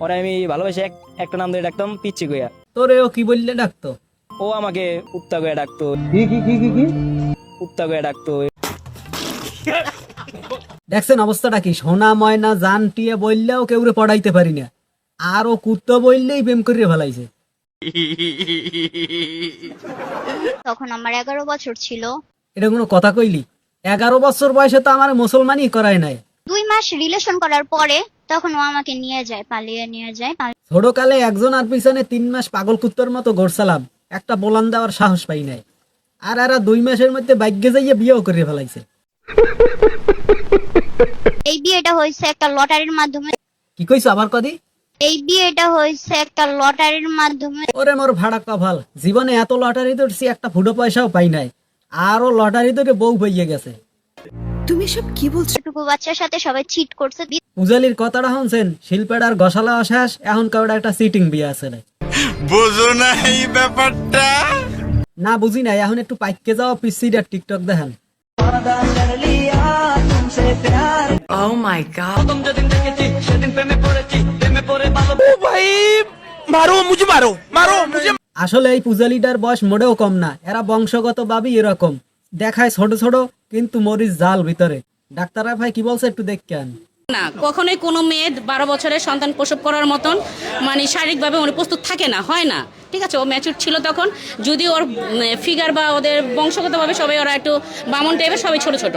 ওরা আমি ভালোবেসে একটা নাম ধরে ডাকতাম পিচ্ছি কইয়া। তোরে ও কি বললে ডাকতো? ও আমাকে উত্তা কইয়া ডাকতো, উত্তা কইয়া ডাকতো। দেখছেন অবস্থাটা কি? সোনা ময়না জান টিয়ে বললেও কেউরে পড়াইতে পারি না, আর ও কুত্তো বললেই প্রেম করিয়ে ফেলাইছে। তখন আমার 11 বছর ছিল। এটা কোনো কথা কইলি? 11 বছর বয়সে তো আমার মুসলমানই করায় নাই। 2 মাস রিলেশন করার পরে তখন ও আমাকে নিয়ে যায়, পালিয়ে নিয়ে যায়। ছোটকালে একজন আর পিছনে 3 মাস পাগল কুত্তর মতো ঘুরছিলাম, একটা বলান দেওয়ার সাহস পাই নাই। আর এরা 2 মাসের মধ্যে বাইকে যাইয়ে বিয়েও করে ফেলাইছে। এই বিয়েটা হয়েছে একটা লটারির মাধ্যমে। কি কইছো আবার কদি? এই বিয়েটা হয়েছে একটা লটারির মাধ্যমে। ওরে মোর ভাড়া কপাল, জীবনে এত লটারি ধরছি একটা ফুটো পয়সাও পাই নাই, আরও লটারি ধরে বউ হইয়ে গেছে। তুমি সব কি বলছো? টুকু বাচ্চার সাথে সবাই চিট করছে। পূজালির কথাটা শুনছেন? শিল্পের আর গসালা শেষ, এখন কাউটা একটা সিটিং বিয়ে আছে না। বুঝো না এই ব্যাপারটা? না বুঝি নাই, এখন একটু পাইকে যাও পিসির আর টিকটক দেখেন। Oh my god. আসলে এই পূজালিটার বয়স মোটেও কম না, এরা বংশগত ভাবে এরকম দেখায় ছোট ছোট, কিন্তু মরিচ জাল ভিতরে। ডাক্তাররা ভাই কি বলছে একটু দেখেন। না, কখনোই কোনো মেয়ে 12 বছরের সন্তান প্রসব করার মতন মানে শারীরিকভাবে উনি প্রস্তুত থাকে না, হয় না। ঠিক আছে, ও ম্যাচুর ছিল তখন, যদি ওর ফিগার বা ওদের বংশগতভাবে সবাই ওরা একটু বামন টাইপের, সবাই ছোট ছোট।